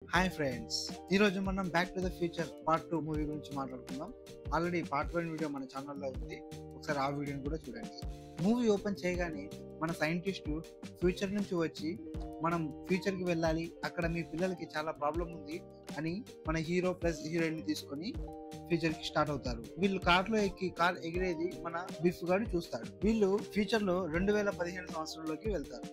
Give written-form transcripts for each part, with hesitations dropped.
Hi friends, ఈరోజు మనం back to the future part 2 movie గురించి మాట్లాడుకుందాం. ఆల్రెడీ పార్ట్ 1 వీడియో మన ఛానల్లో ఉంది, ఒకసారి ఆ వీడియోని కూడా చూడండి. మూవీ ఓపెన్ చేయగానే మన సైంటిస్టు ఫ్యూచర్ నుంచి వచ్చి మనం ఫ్యూచర్కి వెళ్ళాలి, అక్కడ మీ పిల్లలకి చాలా ప్రాబ్లం ఉంది అని మన హీరో ప్లస్ హీరోయిన్ తీసుకొని ఫ్యూచర్కి స్టార్ట్ అవుతారు. వీళ్ళు కార్లో ఎక్కి కార్ ఎగిరేది మన బిఫ్ గాడు చూస్తాడు. వీళ్ళు ఫ్యూచర్లో 2015 సంవత్సరంలోకి వెళ్తారు.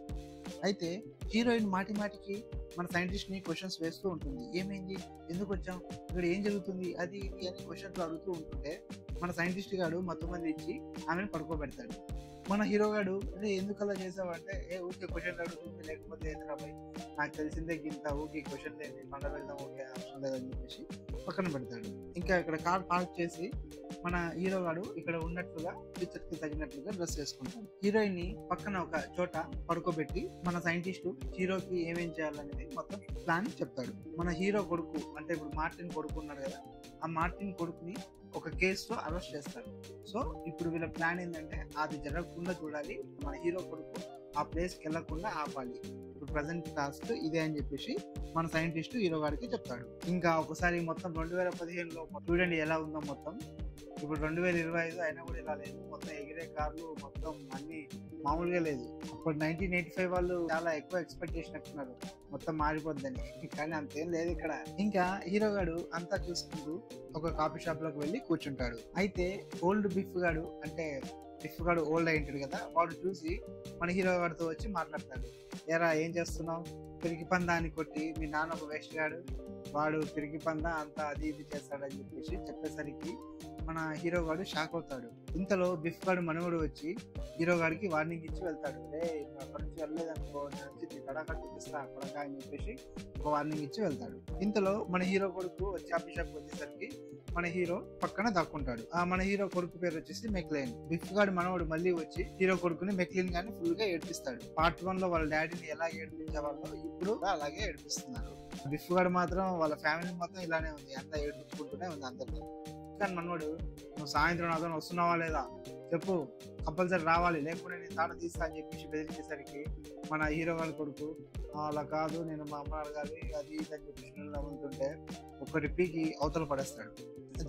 అయితే హీరోయిన్ మాటి మాటికి మన సైంటిస్ట్ ని క్వశ్చన్స్ వేస్తూ ఉంటుంది. ఏమైంది, ఎందుకు వచ్చాం, ఇక్కడ ఏం జరుగుతుంది, అది ఇది అని క్వశ్చన్స్ అడుగుతూ ఉంటుంటే మన సైంటిస్ట్ గాడు మొత్తం మంది ఇచ్చి ఆమెను పడుకోబెడతాడు. మన హీరో గాడు ఎందుకు అలా చేసావు అంటే, ఊకే క్వశ్చన్ అడుగుతుంది, లేకపోతే ఏంద్రా భయ్, నాకు తెలిసిందే గింత, ఊకే క్వశ్చన్ లేదు, పండ పెడదాం, ఓకే అవసరం లేదని చెప్పేసి పక్కన పెడతాడు. ఇంకా ఇక్కడ కార్ పార్క్ చేసి మన హీరో గాడు ఇక్కడ ఉన్నట్లుగా ఫ్యూచర్ కి తగినట్లుగా డ్రెస్ వేసుకుంటాడు. హీరోయిన్ ని పక్కన ఒక చోట పడుకోబెట్టి మన సైంటిస్ట్ హీరోకి ఏమేం చేయాలనేది మొత్తం ప్లాన్ చెప్తాడు. మన హీరో కొడుకు అంటే ఇప్పుడు మార్టిన్ కొడుకు ఉన్నాడు కదా, ఆ మార్టిన్ కొడుకుని ఒక కేసులో అరెస్ట్ చేస్తాడు. సో ఇప్పుడు వీళ్ళ ప్లాన్ ఏంటంటే అది జరగకుండా చూడాలి, మన హీరో కొడుకు ఆ ప్లేస్కి వెళ్లకుండా ఆపాలి. ఇప్పుడు ప్రజెంట్ టాస్క్ ఇదే అని చెప్పేసి మన సైంటిస్ట్ హీరో గారికి చెప్తాడు. ఇంకా ఒకసారి మొత్తం 2015లో చూడండి ఎలా ఉందో మొత్తం. ఇప్పుడు 2025 అయినా కూడా ఇలా లేదు, మొత్తం ఎగిరే కార్లు మొత్తం అన్ని మామూలుగా లేదు. అప్పుడు 1985 వాళ్ళు చాలా ఎక్కువ ఎక్స్పెక్ట్ చేసినట్టున్నారు మొత్తం మారిపోద్దని, కానీ అంతేం లేదు ఇక్కడ. ఇంకా హీరో గాడు అంతా చూసుకుంటూ ఒక కాఫీ షాప్ లోకి వెళ్ళి కూర్చుంటాడు. అయితే ఓల్డ్ బిఫ్ గాడు అంటే బిఫ్ గాడు ఓల్డ్ అయింటాడు కదా, వాడు చూసి మన హీరో గారితో వచ్చి మాట్లాడతాడు. ఎరా ఏం చేస్తున్నావు, పిరికి పందాన్ని కొట్టి మీ నాన్న ఒక వేస్ట్ గాడు, వాడు పిరికి పంద అంతా అది ఇది చేస్తాడని చెప్పేసి చెప్పేసరికి మన హీరో గాడు షాక్ అవుతాడు. ఇంతలో బిఫ్ గాడు మనవుడు వచ్చి హీరో గాడికి వార్నింగ్ ఇచ్చి వెళ్తాడు. అక్కడి నుంచి వెళ్ళలేదనుకో, కడాక చూపిస్తా కొడక అని చెప్పేసి ఒక వార్నింగ్ ఇచ్చి వెళ్తాడు. ఇంతలో మన హీరో కొడుకు వచ్చి ఆఫీస్ షాప్ వచ్చేసరికి మన హీరో పక్కన దాక్కుంటాడు. ఆ మన హీరో కొడుకు పేరు వచ్చేసి మెక్లైన్. బిఫ్ గాడు మనవడు మళ్ళీ వచ్చి హీరో కొడుకుని మెక్లిన్ గాని ఫుల్ గా ఏడిపిస్తాడు. పార్ట్ 1 లో వాళ్ళ డాడీని ఎలా ఏడిపించేవాళ్ళో ఇప్పుడు అలాగే ఏడిపిస్తున్నారు. బిఫ్ గాడు మాత్రం వాళ్ళ ఫ్యామిలీ మొత్తం ఇలానే ఉంది, అంతా ఏడిపించుకుంటూనే ఉంది అందరినీ. కానీ మనవాడు, నువ్వు సాయంత్రం నాతో వస్తున్నావా లేదా చెప్పు, కంపల్సరీ రావాలి, లేకపోతే నేను తాట తీస్తా అని చెప్పేసి బెదిరించేసరికి మన హీరో గారి కొడుకు అలా కాదు, నేను మా అమ్మ అడగాలి అది ఇది అని చెప్పేసి నవ్వుతుంటే ఒకటి పీకి అవతల పడేస్తాడు.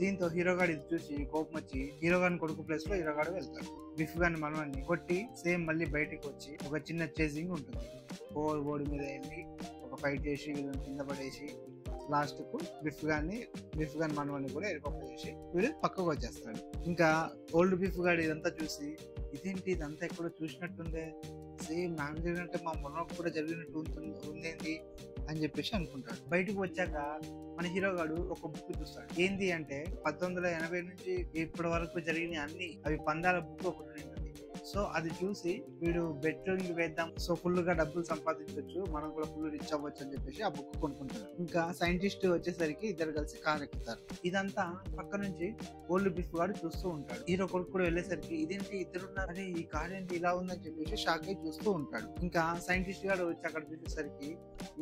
దీంతో హీరో గారు ఇది చూసి కోపం వచ్చి హీరో గారిని కొడుకు ప్లేస్ లో హీరో గారు వెళ్తాడు. బిఫ్ గారిని మనవాడిని కొట్టి సేమ్ మళ్ళీ బయటకు వచ్చి ఒక చిన్న చేసింగ్ ఉంటుంది. ఓడి మీద వెళ్ళి ఒక ఫైట్ చేసి వీళ్ళని కింద పడేసి లాస్ట్ కు బిఫ్ గాని మనవాడిని కూడా ఎరిపప్ప చేసి వీడు పక్కకు వచ్చేస్తాడు. ఇంకా ఓల్డ్ బిఫ్ గాడు ఇదంతా చూసి ఇదేంటి, ఇదంతా ఎక్కడో చూసినట్టుందే, సేమ్ నాకు జరిగినట్టే మా మనకు కూడా జరిగినట్టు ఉందేంటి అని చెప్పేసి అనుకుంటాడు. బయటకు వచ్చాక మన హీరో గాడు ఒక బుక్ చూస్తాడు. ఏంది అంటే 1980 నుంచి ఇప్పటి వరకు జరిగిన అన్ని అవి పందాల బుక్ ఒకటి ఉంటుంది. సో అది చూసి వీడు బెట్టింగ్ వేద్దాం, సో ఫుల్ గా డబ్బులు సంపాదించవచ్చు, మనం కూడా ఫుల్ రిచ్ అవ్వచ్చు అని చెప్పేసి ఆ బుక్ కొనుక్కుంటాడు. ఇంకా సైంటిస్ట్ వచ్చేసరికి ఇద్దరు కలిసి కార్ ఎక్కుతారు. ఇదంతా పక్క నుంచి ఓల్డ్ బిఫ్ గాడు చూస్తూ ఉంటాడు. హీరో కొడుకు కూడా వెళ్ళేసరికి ఇదేంటి ఇద్దరున్నారు, అరే ఈ కార్ ఏంటి ఇలా ఉందని చెప్పేసి షాక్ అయి చూస్తూ ఉంటాడు. ఇంకా సైంటిస్ట్ గాడు వచ్చి అక్కడ చూసేసరికి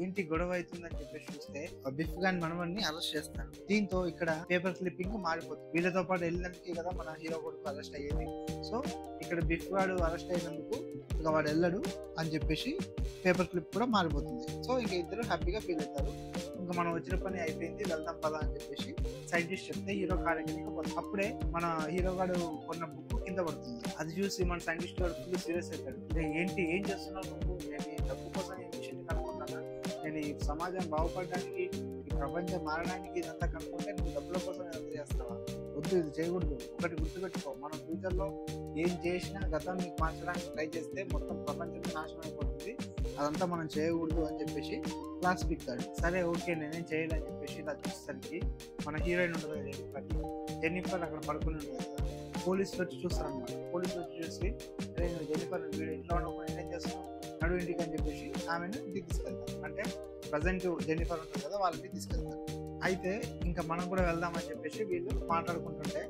ఏంటి గొడవ అవుతుందని చెప్పేసి చూస్తే బిఫ్ గాని మనవన్ని అరెస్ట్ చేస్తాడు. దీంతో ఇక్కడ పేపర్ క్లిప్పింగ్ మారిపోతుంది. వీళ్ళతో పాటు వెళ్ళినందుకే కదా మన హీరో కొడుకు అరెస్ట్ అయ్యేది. సో ఇక్కడ బిఫ్ వాడు అరెస్ట్ అయినందుకు ఇంకా వాడు వెళ్ళడు అని చెప్పేసి పేపర్ క్లిప్ కూడా మారిపోతుంది. సో ఇంకా ఇద్దరు హ్యాపీగా ఫీల్ అవుతారు. ఇంకా మనం వచ్చిన పని అయిపోయింది, వెళ్దాం పదా అని చెప్పేసి సైంటిస్ట్ చెప్తే హీరో కార్ ఎక్కడికి అప్పుడే మన హీరో గాడు కొన్న బుక్ కింద పడుతుంది. అది చూసి మన సైంటిస్ట్ వాడు ఫుల్ సీరియస్ అవుతాడు. ఏంటి ఏం చేస్తున్నావు నువ్వు, నేను ఈ డబ్బు కోసం ఈ మిషన్ కనుక్కున్నానా, నేను ఈ సమాజం బాగుపడడానికి ఈ ప్రపంచం మారడానికి ఇదంతా కనుక్కుంటే నువ్వు డబ్బుల కోసం ఎంత చేస్తావా, వద్దు ఇది చేయకూడదు. ఒకటి గుర్తుపెట్టుకో, మనం ఫ్యూచర్ లో ఏం చేసినా గతాన్ని మార్చడానికి ట్రై చేస్తే మొత్తం ప్రపంచం నాశనం అయిపోతుంది, అదంతా మనం చేయకూడదు అని చెప్పేసి క్లాస్ పిక్తాడు. సరే ఓకే నేనేం చేయాలని చెప్పేసి ఇలా చూసేసరికి మన హీరోయిన్ ఉంటుంది జెన్నిఫర్ అక్కడ పడుకుని ఉంటుంది కదా, పోలీసులు వచ్చి చూస్తారనమాట. పోలీసులు వచ్చి చూసి అరే నువ్వు జెన్నిఫర్ వీడు ఇంట్లో ఉండకుండా నేనేం చేస్తున్నావు, నడు ఇంటికి అని చెప్పేసి ఆమెను ఇంటికి తీసుకెళ్తారు. అంటే ప్రజెంట్ జెన్నిఫర్ ఉంటుంది కదా వాళ్ళకి తీసుకెళ్తారు. అయితే ఇంకా మనం కూడా వెళ్దామని చెప్పేసి వీళ్ళు మాట్లాడుకుంటుంటే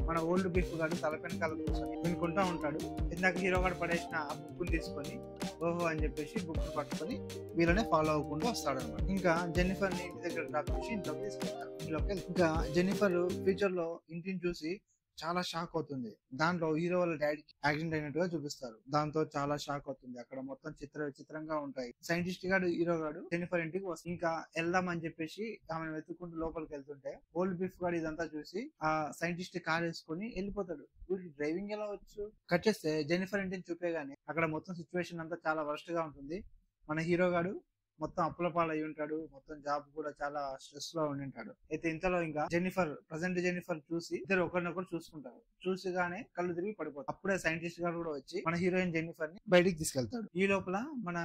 మన ఓల్డ్ బిఫ్ గాడు తలపెనకాల కూర్చొని వినుకుంటా ఉంటాడు. ఇందాక హీరో గాడు పడేసిన ఆ బుక్ తీసుకొని ఓహో అని చెప్పేసి బుక్ పట్టుకొని వీళ్ళనే ఫాలో అవ్వకుండా వస్తాడు అనమాట. ఇంకా జెన్నిఫర్ ని ఇంటి దగ్గర డ్రాప్ చేసి ఇంట్లోకి తీసుకెళ్తారు. ఇంకా జెన్నిఫర్ ఫ్యూచర్ లో ఇంటిని చూసి చాలా షాక్ అవుతుంది. దాంట్లో హీరో వాళ్ళ డాడీకి యాక్సిడెంట్ అయినట్టుగా చూపిస్తారు. దాంతో చాలా షాక్ అవుతుంది. అక్కడ మొత్తం విచిత్రంగా ఉంటాయి. సైంటిస్ట్ గాడు హీరో గాడు జెన్నిఫర్ ఇంటికి వస్తుంది. ఇంకా వెళ్దాం అని చెప్పేసి ఆమెను వెతుక్కుంటూ లోపలికి వెళ్తుంటే ఓల్డ్ బిఫ్ గాడు ఇదంతా చూసి ఆ సైంటిస్ట్ కార్ వేసుకొని వెళ్ళిపోతాడు. వీడికి డ్రైవింగ్ ఎలా వచ్చు? కట్ చేస్తే జెన్నిఫర్ ఇంటిని చూపేగానే అక్కడ మొత్తం సిచ్యువేషన్ అంతా చాలా వరస్ట్ గా ఉంటుంది. మన హీరో గాడు మొత్తం అప్పుల పాలు అయి ఉంటాడు. మొత్తం జాబ్ కూడా చాలా స్ట్రెస్ లో ఉండి ఉంటాడు. అయితే ఇంతలో ఇంకా ప్రజెంట్ జెన్నిఫర్ చూసి ఇద్దరు ఒకరినొకరు చూసుకుంటారు. చూసిగానే కళ్ళు తిరిగి పడిపోతారు. అప్పుడే సైంటిస్ట్ గారు కూడా వచ్చి మన హీరోయిన్ జెన్నిఫర్ ని బయటికి తీసుకెళ్తాడు. ఈ లోపల మన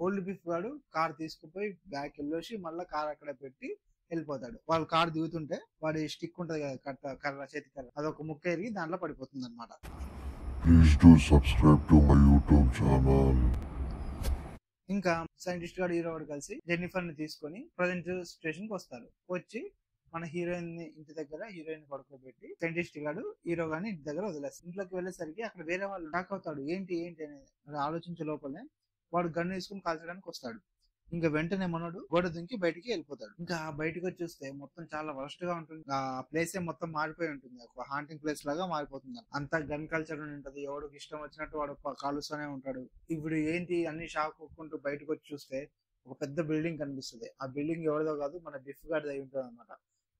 ఓల్డ్ బిఫ్ గాడు కార్ తీసుకుపోయి బ్యాక్ వెళ్ళేసి మళ్ళీ కార్ అక్కడ పెట్టి వెళ్ళిపోతాడు. వాళ్ళు కార్ దిగుతుంటే వాడి స్టిక్ ఉంటది కదా, కర్ర చేతి కర్ర, అదొక ముక్క ఎరిగి దాంట్లో పడిపోతుంది అనమాట. Please do subscribe to my YouTube channel. ఇంకా సైంటిస్ట్ గారు హీరో గారు కలిసి జెన్నిఫర్ ని తీసుకొని ప్రజెంట్ సిచ్యువేషన్ కి వస్తారు. వచ్చి మన హీరోయిన్ ని ఇంటి దగ్గర హీరోయిన్ పడుకోబెట్టి సైంటిస్ట్ గారు హీరో గాని ఇంటి దగ్గర వదిలేస్తారు. ఇంట్లోకి వెళ్ళేసరికి అక్కడ వేరే వాళ్ళు షాక్ అవుతాడు. ఏంటి ఏంటి అని ఆలోచించే లోపలనే వాడు గన్ను తీసుకుని కాల్చడానికి వస్తాడు. ఇంకా వెంటనే మనోడు గోడ దుంకి బయటికి వెళ్ళిపోతాడు. ఇంకా బయటకు వచ్చి చూస్తే మొత్తం చాలా వరస్ట్ గా ఉంటుంది. ఆ ప్లేస్ మొత్తం మారిపోయి ఉంటుంది. ఒక హాంటింగ్ ప్లేస్ లాగా మారిపోతుంది. అంతా గన్ కల్చర్ ఉంటది. ఎవడికి ఇష్టం వచ్చినట్టు వాడు కాలుస్తూనే ఉంటాడు. ఇప్పుడు ఏంటి అన్ని షాక్ ఒక్కుంటూ బయటకు వచ్చి చూస్తే ఒక పెద్ద బిల్డింగ్ కనిపిస్తుంది. ఆ బిల్డింగ్ ఎవరిదో కాదు, మన బిఫ్ గార్డ్ అయి ఉంటుంది అనమాట.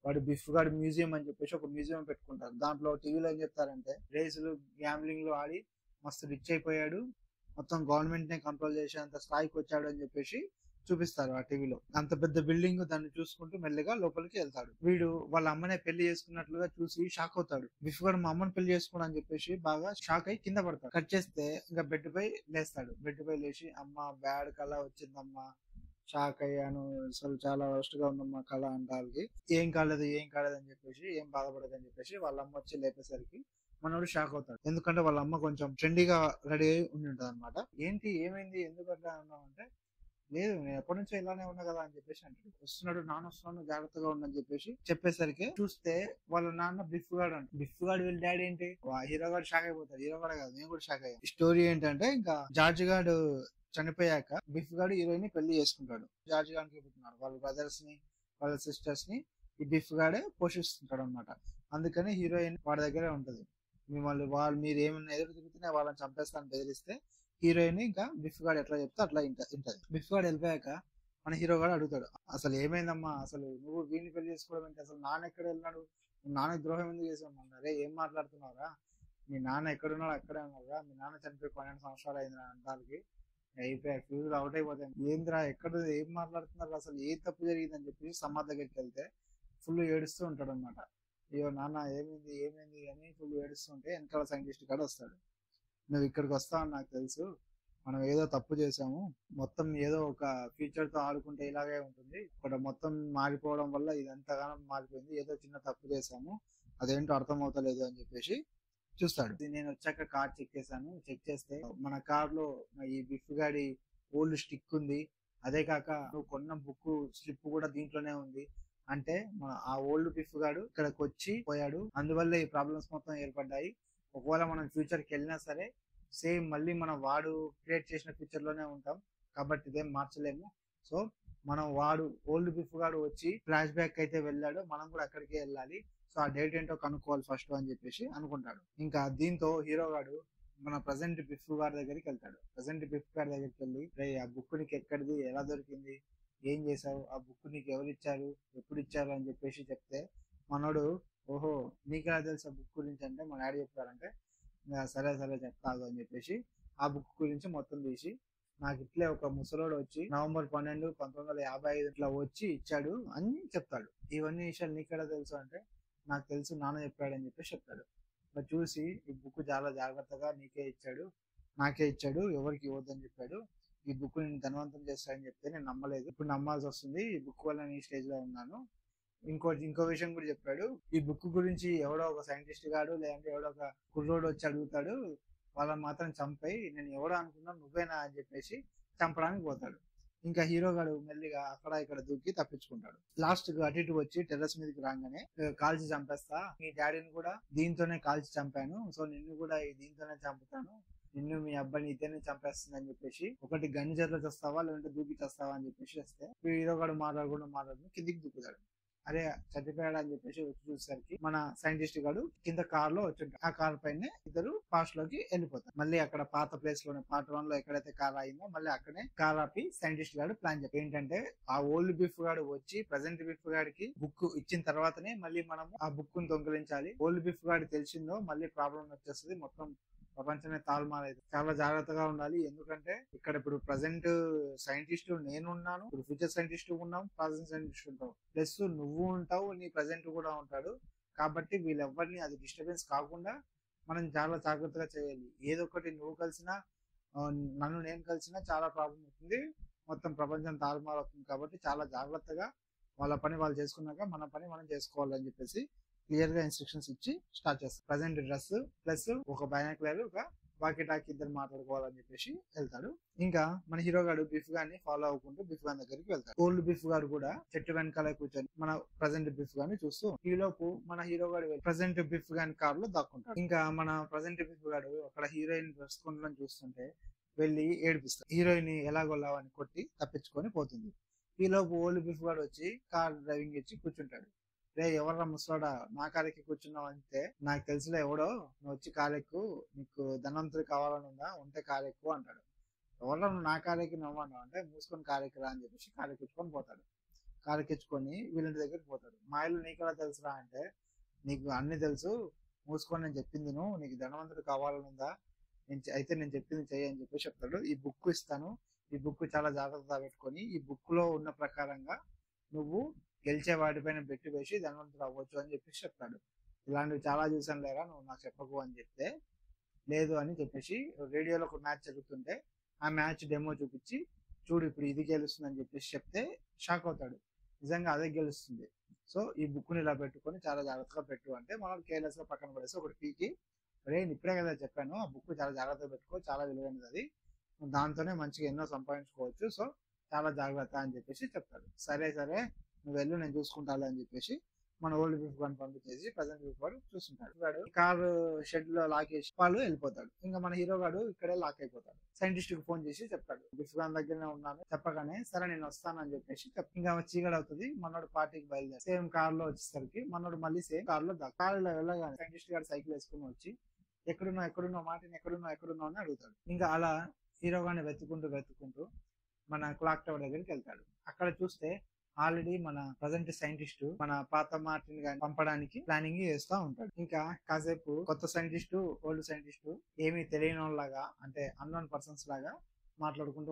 వాడు బిఫ్ గార్డ్ మ్యూజియం అని చెప్పేసి ఒక మ్యూజియం పెట్టుకుంటారు. దాంట్లో టీవీలో ఏం చెప్తారంటే రేసులు గ్యాంబ్లింగ్ లో ఆడి మస్తు రిచ్ అయిపోయాడు, మొత్తం గవర్నమెంట్ నే కంట్రోల్ చేసేంత స్థాయికి వచ్చాడు అని చెప్పేసి చూపిస్తారు ఆ టీవీలో. అంత పెద్ద బిల్డింగ్ దాన్ని చూసుకుంటూ మెల్లగా లోపలికి వెళ్తాడు. వీడు వాళ్ళ అమ్మనే పెళ్లి చేసుకున్నట్లుగా చూసి షాక్ అవుతాడు. బిఫ్ గారు మా అమ్మని పెళ్లి చేసుకున్నా అని చెప్పేసి బాగా షాక్ అయి కింద పడతాడు. కట్ చేస్తే ఇంకా బెడ్ పై లేస్తాడు. బెడ్ పై లేచి అమ్మ బ్యాడ్ కళ వచ్చిందమ్మా, షాక్ అయ్యాను, అసలు చాలా వర్స్ట్ గా ఉందమ్మా కళ అంటానికి. ఏం కాలేదు అని చెప్పేసి ఏం బాధపడదు అని చెప్పేసి వాళ్ళ అమ్మ వచ్చి లేపేసరికి మనోడు షాక్ అవుతాడు. ఎందుకంటే వాళ్ళ అమ్మ కొంచెం ట్రెండీగా రెడీ అయి ఉండి ఉంటుంది అనమాట. ఏంటి ఏమైంది ఎందుకు అట్లా అన్నావు అంటే, లేదు నేను ఎప్పటి నుంచో ఇలానే ఉన్నా కదా అని చెప్పేసి అంటాడు. వస్తున్నాడు నాన్న వస్తున్నాడు జాగ్రత్తగా ఉండని చెప్పేసి చెప్పేసరికి చూస్తే వాళ్ళ నాన్న బిఫ్ గాడు అంట. బిఫ్ గాడు వీళ్ళ డాడీ ఏంటి హీరో గాడు షాక్ అయిపోతాడు. హీరో గాడు కాదు, నేను కూడా షాక్ అయ్యాను. స్టోరీ ఏంటంటే ఇంకా జార్జ్ గాడు చనిపోయాక బిఫ్ గాడు హీరోయిన్ ని పెళ్లి చేసుకుంటాడు. జార్జ్ గాడికి పుట్టినాడు. వాళ్ళ బ్రదర్స్ ని వాళ్ళ సిస్టర్స్ ని ఈ బిఫ్ గాడే పోషిస్తుంటాడు అనమాట. అందుకని హీరోయిన్ వాడి దగ్గరే ఉంటది. మీరు ఏమైనా ఎదురు తిరుగుతున్నా వాళ్ళని చంపేస్తాను బెదిరిస్తే హీరోయిన్ ఇంకా బిఫ్ గాడు ఎట్లా చెప్తే అట్లా ఇంటది. బిఫ్ గాడు వెళ్ళిపోయాక మన హీరో గాడు అడుగుతాడు, అసలు ఏమైందమ్మా, అసలు నువ్వు వీడిని పెళ్లి చేసుకోవడం ఏంటి, అసలు నాన్న ఎక్కడ వెళ్ళినాడు, నాన్నకి ద్రోహం ఎందుకు చేసావు అరే ఏం మాట్లాడుతున్నావురా, మీ నాన్న ఎక్కడున్నాడు అక్కడే ఉన్నారా, మీ నాన్న చనిపోయి 12 సంవత్సరాలు అయింది అంటానికి అయిపోయా ఫ్యూజ్ అవుట్ అయిపోతాయి. ఏంద్రా ఎక్కడ ఏం మాట్లాడుతున్నారు, అసలు ఏ తప్పు జరిగిందని చెప్పి సమాధి దగ్గరికి వెళ్తే ఫుల్ ఏడుస్తూ ఉంటాడు అనమాట. అయ్యో నాన్న ఏమైంది అని ఫుల్ ఏడుస్తుంటే వెనకాల సైంటిస్ట్ గాడు వస్తాడు. నువ్వు ఇక్కడికి వస్తావు అని నాకు తెలుసు, మనం ఏదో తప్పు చేసాము, మొత్తం ఏదో ఒక ఫ్యూచర్ తో ఆడుకుంటే ఇలాగే ఉంటుంది, ఇక్కడ మొత్తం మారిపోవడం వల్ల ఇది ఎంతగానో మారిపోయింది, ఏదో చిన్న తప్పు చేసాము, అదేంటో అర్థం అవుతలేదు అని చెప్పేసి చూస్తాడు. నేను వచ్చాక కార్ చెక్ చేశాను, చెక్ చేస్తే మన కార్ లో ఈ బిఫ్ గాడి ఓల్డ్ స్టిక్ ఉంది, అదే కాక నువ్వు కొన్న బుక్ స్లిప్ కూడా దీంట్లోనే ఉంది, అంటే ఆ ఓల్డ్ బిఫ్ గాడు ఇక్కడికి వచ్చి పోయాడు, అందువల్ల ఈ ప్రాబ్లమ్స్ మొత్తం ఏర్పడ్డాయి. ఒకవేళ మనం ఫ్యూచర్ కి వెళ్ళినా సరే సేమ్ మళ్ళీ మనం వాడు క్రియేట్ చేసిన ఫ్యూచర్ లోనే ఉంటాం, కాబట్టి ఇదేం మార్చలేము. సో మనం వాడు ఓల్డ్ బిఫ్ గాడు వచ్చి ఫ్లాష్ బ్యాక్ అయితే వెళ్ళాడు, మనం కూడా అక్కడికే వెళ్ళాలి, సో ఆ డేట్ ఏంటో కనుక్కోవాలి ఫస్ట్ అని చెప్పేసి అనుకుంటాడు. ఇంకా దీంతో హీరో గాడు మన ప్రజెంట్ బిఫ్ గారి దగ్గరికి వెళ్తాడు. ప్రజెంట్ బిఫ్ గారి దగ్గరికి వెళ్ళి ఆ బుక్ నీకు ఎక్కడిది, ఎలా దొరికింది, ఏం చేసావు, ఆ బుక్ నీకు ఎవరు ఇచ్చారు, ఎప్పుడు ఇచ్చారు అని చెప్పేసి చెప్తే మనోడు ఓహో నీకెలా తెలుసు ఆ బుక్ గురించి అంటే మా డాడీ చెప్పారంటే సరే చెప్తాదు అని చెప్పేసి ఆ బుక్ గురించి మొత్తం తీసి నాకు ఇట్లే ఒక ముసలోడు వచ్చి నవంబర్ 12, 1955 ఇట్లా వచ్చి ఇచ్చాడు అని చెప్తాడు. ఇవన్నీ విషయాలు నీకెలా తెలుసు అంటే నాకు తెలుసు నాన్న చెప్పాడు అని చెప్పేసి చెప్తాడు. మరి చూసి ఈ బుక్ చాలా జాగ్రత్తగా నాకే ఇచ్చాడు, ఎవరికి ఇవ్వద్దని చెప్పాడు, ఈ బుక్ నేను ధనవంతం చేస్తానని చెప్తే నేను నమ్మలేదు, ఇప్పుడు నమ్మాల్సి వస్తుంది, ఈ బుక్ వల్ల నేను ఈ స్టేజ్ లో ఉన్నాను. ఇంకో విషయం కూడా చెప్పాడు, ఈ బుక్ గురించి ఎవడో ఒక సైంటిస్ట్ గాడు లేదంటే ఎవడో ఒక కుర్రోడు వచ్చి అడుగుతాడు, వాళ్ళని మాత్రం చంపేయి, నేను ఎవడో అనుకున్నాను నువ్వేనా అని చెప్పేసి చంపడానికి పోతాడు. ఇంకా హీరో గాడు మెల్లిగా అక్కడ ఇక్కడ దూకి తప్పించుకుంటాడు. లాస్ట్ కు అటు ఇటు వచ్చి టెర్రస్ మీదకి రాగానే కాల్చి చంపేస్తా, మీ డాడీని కూడా దీంతోనే కాల్చి చంపాను, సో నిన్ను కూడా దీంతోనే చంపుతాను, నిన్ను మీ అబ్బాయిని ఇతనే చంపేస్తుంది అని చెప్పేసి ఒకటి గన్ చేతిలో చేస్తావా లేదంటే దూకి చేస్తావా అని చెప్పేసి వస్తే హీరో గాడు మాట్లాడుకుంటూ కిందికి దూకుతాడు. అరే చనిపోయాడు అని చెప్పేసి వచ్చి చూసేసరికి మన సైంటిస్ట్ గాడు కింద కార్ లో వచ్చింటాడు. ఆ కార్ పైన ఇద్దరు పాస్ట్ లోకి వెళ్ళిపోతారు. మళ్ళీ అక్కడ పాత ప్లేస్ లోనే పార్ట్ 1 లో ఎక్కడైతే కార్ అయిందో మళ్ళీ అక్కడే కార్ ఆపి సైంటిస్ట్ గాడు ప్లాన్ చెప్పి ఏంటంటే ఆ ఓల్డ్ బిఫ్ గాడు వచ్చి ప్రజెంట్ బిఫ్ గాడికి బుక్ ఇచ్చిన తర్వాతనే మళ్ళీ మనం ఆ బుక్ ను దొంగిలించాలి. ఓల్డ్ బిఫ్ గాడి తెలిసిందో మళ్ళీ ప్రాబ్లం వచ్చేస్తుంది, మొత్తం ప్రపంచమే తారుమారైంది. చాలా జాగ్రత్తగా ఉండాలి. ఎందుకంటే ఇక్కడ ఇప్పుడు ప్రజెంట్ సైంటిస్ట్ నేను ఉన్నాను, ఇప్పుడు ఫ్యూచర్ సైంటిస్ట్ ఉన్నాం, ప్రజెంట్ సైంటిస్ట్ ఉంటావు, ప్లస్ నువ్వు ఉంటావు, నీ ప్రజెంట్ కూడా ఉంటాడు. కాబట్టి వీళ్ళెవ్వరిని అది డిస్టర్బెన్స్ కాకుండా మనం చాలా జాగ్రత్తగా చేయాలి. ఏదో ఒకటి నువ్వు కలిసినా నన్ను నేను కలిసినా చాలా ప్రాబ్లం అవుతుంది, మొత్తం ప్రపంచం తారుమారు అవుతుంది. కాబట్టి చాలా జాగ్రత్తగా వాళ్ళ పని వాళ్ళు చేసుకున్నాక మన పని మనం చేసుకోవాలని చెప్పేసి క్లియర్ గా ఇన్స్ట్రక్షన్స్ ఇచ్చి స్టార్ట్ చేస్తారు. ప్రజెంట్ డ్రెస్ ప్లస్ ఒక బైనాక్యులర్, ఒక వాకి టాకి ఇద్దరు మాట్లాడుకోవాలని చెప్పేసి వెళ్తాడు. ఇంకా మన హీరో గాడు బిఫ్ గాని ఫాలో అవ్వకుంటూ బిఫ్ గాన్ దగ్గరికి వెళ్తాడు. ఓల్డ్ బిఫ్ గాడు కూడా చెట్టు వెనకాల కూర్చొని మన ప్రజెంట్ బిఫ్ గాని చూస్తూ ఈ లోపు మన హీరో గాడు ప్రజెంట్ బిఫ్ గాని కార్ లో దాక్కుంటాడు. ఇంకా మన ప్రజెంట్ బిఫ్ గాడు అక్కడ హీరోయిన్ డ్రెస్కుంటూ చూస్తుంటే వెళ్ళి ఏడిపిస్తాడు. హీరోయిన్ ఎలాగొల్లావని కొట్టి తప్పించుకొని పోతుంది. ఈ లోపు ఓల్డ్ బిఫ్ గాడు వచ్చి కార్ డ్రైవింగ్ ఇచ్చి కూర్చుంటాడు. రే ఎవర్రా ముసలాడా నా కారెక్కి కూర్చున్నావు అంటే, నాకు తెలిసిలో ఎవడో నువ్వు వచ్చి కారెక్కు, నీకు ధనవంతుడు కావాలని ఉందా, ఉంటే కారెక్కు అంటాడు. ఎవర్రా నువ్వు నా కారెక్కి నవ్వన్నావు అంటే, మూసుకొని కారెక్కిరా అని చెప్పేసి కారెక్కించుకొని పోతాడు. కారెక్కించుకొని వీళ్ళంటి దగ్గరికి పోతాడు. మా ఇల్లు నీకెలా తెలుసురా అంటే, నీకు అన్ని తెలుసు, మూసుకొని నేను చెప్పింది నువ్వు, నీకు ధనవంతుడు కావాలని ఉందా, అయితే నేను చెప్పింది చెయ్యి అని చెప్పేసి చెప్తాడు. ఈ బుక్ ఇస్తాను, ఈ బుక్ చాలా జాగ్రత్తగా పెట్టుకొని ఈ బుక్ లో ఉన్న ప్రకారంగా నువ్వు గెలిచే వాటిపైన బెట్టు వేసి ధనవంతుడు అవ్వచ్చు అని చెప్పేసి చెప్తాడు. ఇలాంటివి చాలా చూసాను లేరా, నువ్వు నాకు చెప్పకు అని చెప్తే లేదు అని చెప్పేసి రేడియోలో ఒక మ్యాచ్ జరుగుతుంటే ఆ మ్యాచ్ డెమో చూపించి చూడు ఇప్పుడు ఇది గెలుస్తుంది అని చెప్పేసి చెప్తే షాక్ అవుతాడు. నిజంగా అదే గెలుస్తుంది. సో ఈ బుక్ ని ఇలా పెట్టుకొని చాలా జాగ్రత్తగా పెట్టు అంటే మనం కేర్లెస్ గా పక్కన పడేసి ఒకటి పీకి, అరే ఇప్పుడే కదా చెప్పాను ఆ బుక్ చాలా జాగ్రత్తగా పెట్టుకో, చాలా విలువైనది అది, దాంతోనే మంచిగా ఎన్నో సంపాదించుకోవచ్చు, సో చాలా జాగ్రత్త అని చెప్పేసి చెప్తాడు. సరే సరే నువ్వు వెళ్ళు నేను చూసుకుంటాను అని చెప్పేసి మన ఓల్డ్ బిఫ్ గాని పంపించేసి ప్రజెంట్ బిఫ్ గాడు చూస్తుంటాడు. వాడు కార్ షెడ్ లో లాకేసి వాళ్ళు వెళ్ళిపోతాడు. ఇంకా మన హీరో గాడు ఇక్కడే లాక్ అయిపోతాడు. సైంటిస్ట్ కి ఫోన్ చేసి చెప్తాడు బిఫ్ గాన్ దగ్గరనే ఉన్నాను, చెప్పగానే సరే నేను వస్తాను అని చెప్పేసి ఇంకా చీకటి అవుతుంది. మనోడు పార్టీకి బయలుదేరి సేమ్ కార్ లో వచ్చేసరికి మనోడు మళ్ళీ సేమ్ కార్ లో కార్ లో వెళ్ళగానే సైంటిస్ట్ గారు సైకిల్ వేసుకుని వచ్చి ఎక్కడున్నావు మార్టిన్ ఎక్కడున్నావు అని అడుగుతాడు. ఇంకా అలా హీరో గాని వెతుకుంటూ మన క్లాక్ టవర్ దగ్గరికి వెళ్తాడు. అక్కడ చూస్తే ఆల్రెడీ మన ప్రజెంట్ సైంటిస్ట్ మన పాత మార్టిన్ గాని పంపడానికి ప్లానింగ్ చేస్తూ ఉంటాడు. ఇంకా కాసేపు కొత్త సైంటిస్ట్ ఓల్డ్ సైంటిస్ట్ ఏమీ తెలియని వాళ్ళలాగా అంటే అన్నోన్ పర్సన్స్ లాగా మాట్లాడుకుంటూ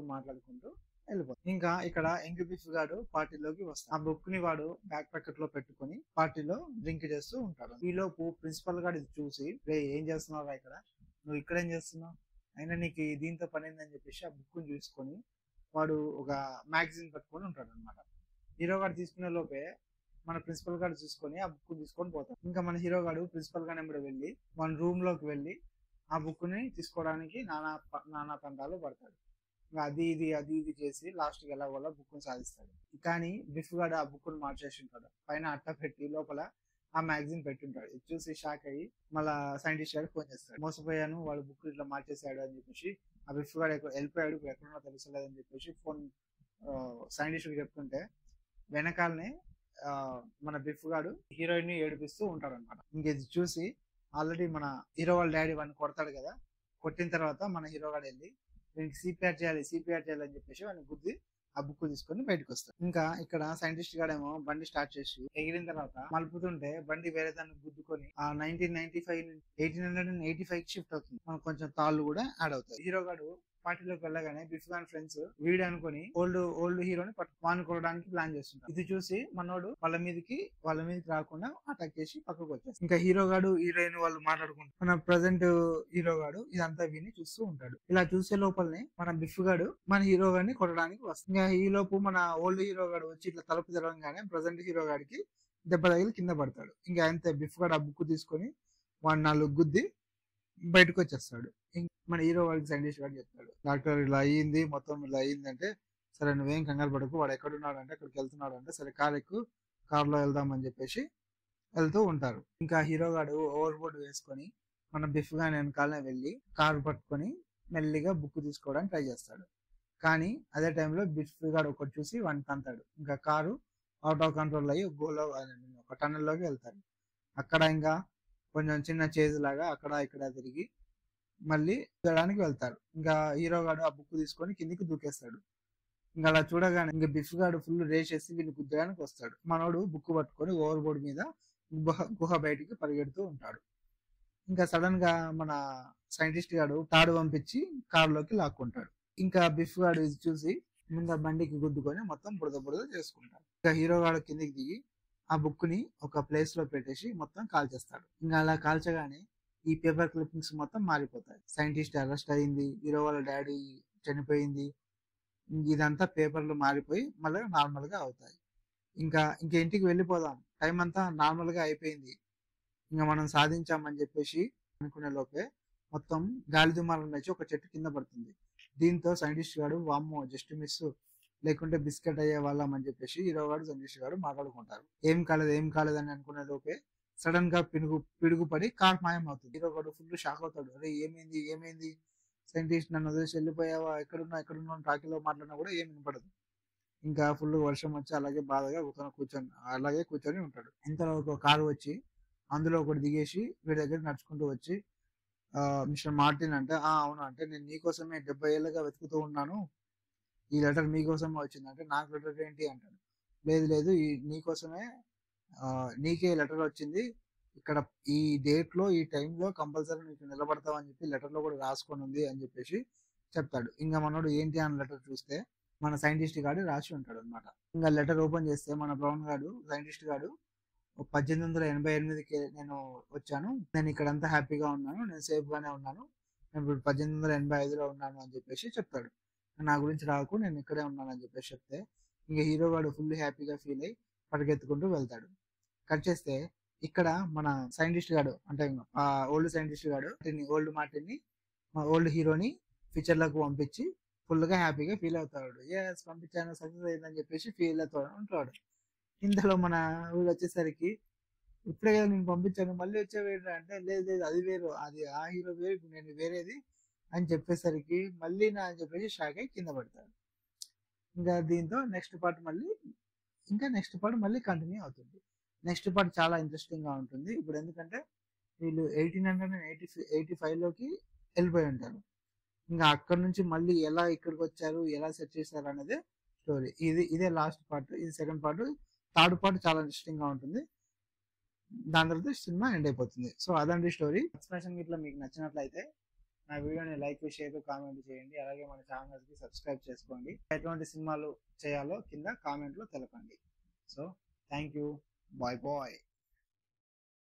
వెళ్ళిపోతాడు. ఇంకా ఇక్కడ యంగ్ బిఫ్ గాడు పార్టీలోకి వస్తాడు. ఆ బుక్ ని వాడు బ్యాక్ ప్యాకెట్ లో పెట్టుకుని పార్టీలో డ్రింక్ చేస్తూ ఉంటాడు. ఈ లోపు ప్రిన్సిపల్ గాడు ఇది చూసి, రే ఏం చేస్తున్నావు ఇక్కడ, నువ్వు ఇక్కడ ఏం చేస్తున్నావు, అయినా నీకు దీంతో పని ఏందని చెప్పేసి ఆ బుక్ ని చూసుకొని వాడు ఒక మ్యాగజైన్ పట్టుకొని ఉంటాడు అనమాట. హీరో గారు తీసుకునే లోపే మన ప్రిన్సిపల్ గారు చూసుకొని ఆ బుక్ తీసుకొని పోతాడు. ఇంకా మన హీరో గారు ప్రిన్సిపల్ గారు ఎప్పుడు వెళ్ళి మన రూమ్ లోకి వెళ్ళి ఆ బుక్ ని తీసుకోవడానికి నానా తంటాలు పడతాడు. ఇంకా అది ఇది చేసి లాస్ట్ కి ఎలా వల్ల బుక్ ని సాధిస్తాడు. కానీ బిఫ్ గాడు ఆ బుక్ ని మార్చేసి ఉంటాడు, పైన అట్ట పెట్టి లోపల ఆ మ్యాగజైన్ పెట్టుంటాడు. ఇది చూసి షాక్ అయ్యి మళ్ళా సైంటిస్ట్ గారికి ఫోన్ చేస్తాడు. మోసపోయాను, వాడు బుక్ ఇట్లా మార్చేసాడు అని చెప్పేసి, ఆ బిఫ్ గాడు వెళ్ళిపోయాడు, ఇప్పుడు ఎక్కడున్నా తెలుసలేదు అని చెప్పేసి ఫోన్ సైంటిస్ట్ కి చెప్తుంటే వెనకాలనే మన బిఫ్ గాడు హీరోయిన్ ని ఏడిపిస్తూ ఉంటాడు అనమాట. ఇంక ఇది చూసి ఆల్రెడీ మన హీరో వాళ్ళ డాడీ వాడిని కొడతాడు కదా, కొట్టిన తర్వాత మన హీరో గాడు వెళ్ళి దీనికి సిపిఆర్ చేయాలి అని చెప్పేసి వాడిని గుద్ది ఆ బుక్ తీసుకొని బయటకు వస్తాడు. ఇంకా ఇక్కడ సైంటిస్ట్ గాడేమో బండి స్టార్ట్ చేసి ఎగిరిన తర్వాత మలుపుతుంటే బండి వేరే దాన్ని గుద్దుకొని ఆ 1885 షిఫ్ట్ అవుతుంది. మనకు కొంచెం తాళ్ళు కూడా యాడ్ అవుతాయి. హీరో గాడు పార్టీలోకి వెళ్ళగానే బిఫ్ గాన్ ఫ్రెండ్స్ వీడు అనుకుని ఓల్డ్ హీరోని పట్టుకోవడానికి ప్లాన్ చేస్తుంటారు. ఇది చూసి మనోడు వాళ్ళ మీదకి రాకుండా అటాక్ చేసి పక్కకు వచ్చేసి ఇంకా హీరో గాడు హీరోయిన్ వాళ్ళు మాట్లాడుకుంటారు. మన ప్రజెంట్ హీరో గాడు ఇదంతా విని చూస్తూ ఉంటాడు. ఇలా చూసే లోపలనే మన బిఫ్ గాడు మన హీరో గాడిని కొట్టడానికి వస్తుంది. ఇంకా ఈ లోపు మన ఓల్డ్ హీరో గాడు వచ్చి ఇట్లా తలుపు తెరవగానే ప్రజెంట్ హీరో గాడికి దెబ్బ తగిలి కింద పడతాడు. ఇంకా అంతే బిఫ్ గాడు ఆ బుక్ తీసుకొని వాడు 4 గుద్ది బయటకు వచ్చేస్తాడు. మన హీరో వాడికి సైంటిస్ట్ గారు చెప్తాడు, డాక్టర్ ఇలా అయ్యింది, మొత్తం ఇలా అయ్యింది అంటే, సరే నువ్వేం కంగారు పడకు, వాడు ఎక్కడున్నాడు అంటే అక్కడికి వెళ్తున్నాడు అంటే, సరే కార్లో వెళ్దామని చెప్పేసి వెళ్తూ ఉంటారు. ఇంకా హీరో గాడు ఓవర్ బోర్డ్ వేసుకొని మన బిఫ్ గాని వెనకాలనే వెళ్ళి కారు పట్టుకొని మెల్లిగా బుక్ తీసుకోవడానికి ట్రై చేస్తాడు. కానీ అదే టైంలో బిఫ్ గాడు ఒకటి చూసి వాడిని తంతాడు. ఇంకా కారు అవుట్ ఆఫ్ కంట్రోల్ అయ్యి ఒక టన్నెల్లోకి వెళ్తారు. అక్కడ ఇంకా కొంచెం చిన్న చేజ్ లాగా అక్కడ ఇక్కడ తిరిగి మళ్ళీ దిగడానికి వెళ్తారు. ఇంకా హీరో గాడు ఆ బుక్ తీసుకొని కిందికి దూకేస్తాడు. ఇంకా అలా చూడగానే ఇంకా బిఫ్ గాడు ఫుల్ రేస్ చేసి వీడిని గుద్దడానికి వస్తాడు. మనోడు బుక్ పట్టుకొని ఓవర్ బోర్డ్ మీద గుహ బయటికి పరిగెడుతూ ఉంటాడు. ఇంకా సడన్ గా మన సైంటిస్ట్ గాడు తాడు పంపించి కారులోకి లాక్కుంటాడు. ఇంకా బిఫ్ గాడు ఇది చూసి ముందు బండికి గుద్దుకొని మొత్తం బురద బురద చేసుకుంటాడు. ఇంకా హీరో గాడు కిందికి దిగి ఆ బుక్ ని ఒక ప్లేస్ లో పెట్టేసి మొత్తం కాల్చేస్తాడు. ఇంకా అలా కాల్చగానే ఈ పేపర్ క్లిప్పింగ్స్ మొత్తం మారిపోతాయి. సైంటిస్ట్ అరెస్ట్ అయింది, హీరో వాళ్ళ డాడీ చనిపోయింది, ఇదంతా పేపర్లు మారిపోయి మళ్ళీ నార్మల్ గా అవుతాయి. ఇంకా ఇంటికి వెళ్ళిపోదాం, టైం అంతా నార్మల్ గా అయిపోయింది, ఇంకా మనం సాధించామని చెప్పేసి అనుకునే లోపే మొత్తం గాలి దుమారం వచ్చి ఒక చెట్టు కింద పడుతుంది. దీంతో సైంటిస్ట్ గాడు వామ్మో జస్ట్ మిస్, లేకుంటే బిస్కెట్ అయ్యే వాళ్ళం అని చెప్పేసి హీరో గాడు సైంటిస్ట్ గాడు మాట్లాడుకుంటారు. ఏం కాలేదు అని అనుకునే లోపే సడన్ గా పిడుగు పడి కార్ మాయం అవుతుంది. హీరో గాడు ఫుల్ షాక్ అవుతాడు. అరే ఏమైంది సైంటిస్ట్, నన్ను వదిలేసి వెళ్ళిపోయావా, ఎక్కడున్నా టాకీలో మాట్లాడినా కూడా ఏం వినపడదు. ఇంకా ఫుల్ వర్షం వచ్చి అలాగే బాధగా అలాగే కూర్చొని ఉంటాడు. ఇంతలో ఒక కారు వచ్చి అందులో ఒకటి దిగేసి వీడి దగ్గర నడుచుకుంటూ వచ్చి మిస్టర్ మార్టిన్ అంటే అవును అంటే, నేను నీకోసమే 70 ఏళ్ళుగా వెతుకుతూ ఉన్నాను, ఈ లెటర్ మీకోసమే వచ్చింది అంటే, నాకు లెటర్ ఏంటి అంటాడు. లేదు నీకోసమే, నీకే లెటర్ వచ్చింది, ఇక్కడ ఈ డేట్ లో ఈ టైంలో కంపల్సరీ నీకు నిలబడతావు అని చెప్పి లెటర్ లో కూడా రాసుకొని ఉంది అని చెప్పేసి చెప్తాడు. ఇంకా మనోడు ఏంటి అని లెటర్ చూస్తే మన సైంటిస్ట్ గాడు రాసి ఉంటాడు అనమాట. ఇంకా లెటర్ ఓపెన్ చేస్తే మన బ్రౌన్ గాడు సైంటిస్ట్ గాడు 1888కి నేను వచ్చాను, నేను ఇక్కడంతా హ్యాపీగా ఉన్నాను, నేను సేఫ్ గానే ఉన్నాను, నేను ఇప్పుడు 1885లో ఉన్నాను అని చెప్పేసి చెప్తాడు. నా గురించి రాకు, నేను ఇక్కడే ఉన్నాను అని చెప్పేసి చెప్తే ఇంకా హీరో గాడు ఫుల్ హ్యాపీగా ఫీల్ అయ్యి పరిగెత్తుకుంటూ వెళ్తాడు. కట్ చేస్తే ఇక్కడ మన సైంటిస్ట్ గాడు అంటే ఓల్డ్ సైంటిస్ట్ గాడు ఓల్డ్ మార్టిన్ మా ఓల్డ్ హీరోని ఫ్యూచర్ లోకి పంపించి ఫుల్ గా హ్యాపీగా ఫీల్ అవుతాడు. ఎస్ పంపించాను, సక్సెస్ అయిందని చెప్పేసి ఫీల్ అవుతాడు ఉంటాడు. ఇందులో మన ఊరు వచ్చేసరికి ఇప్పుడే కదా నేను పంపించాను మళ్ళీ వచ్చేవేంటి అంటే, లేదు అది వేరు, అది ఆ హీరో వేరు, ఇప్పుడు నేను వేరేది అని చెప్పేసరికి మళ్ళీ నా అని చెప్పేసి షాక్ అయి కింద పడతాడు. ఇంకా దీంతో నెక్స్ట్ పార్ట్ మళ్ళీ కంటిన్యూ అవుతుంది. నెక్స్ట్ పార్ట్ చాలా ఇంట్రెస్టింగ్ గా ఉంటుంది. ఇప్పుడు ఎందుకంటే వీళ్ళు 1885లోకి వెళ్ళిపోయి ఉంటారు. ఇంకా అక్కడ నుంచి మళ్ళీ ఎలా ఇక్కడికి వచ్చారు, ఎలా సెట్ చేశారు అనేది స్టోరీ. ఇదే లాస్ట్ పార్ట్, ఇది సెకండ్ పార్ట్. థర్డ్ పార్ట్ చాలా ఇంట్రెస్టింగ్ గా ఉంటుంది. దాని తర్వాత సినిమా ఎండ్ అయిపోతుంది. సో అదండి స్టోరీ. ఎక్స్ప్రెషన్ ఇట్లా మీకు నచ్చినట్లయితే నా వీడియోని లైక్, షేర్, కామెంట్ చేయండి. అలాగే మన ఛానల్ కి సబ్స్క్రైబ్ చేసుకోండి. ఎటువంటి సినిమాలు చేయాలో కింద కామెంట్ లో తెలపండి. So thank you, bye.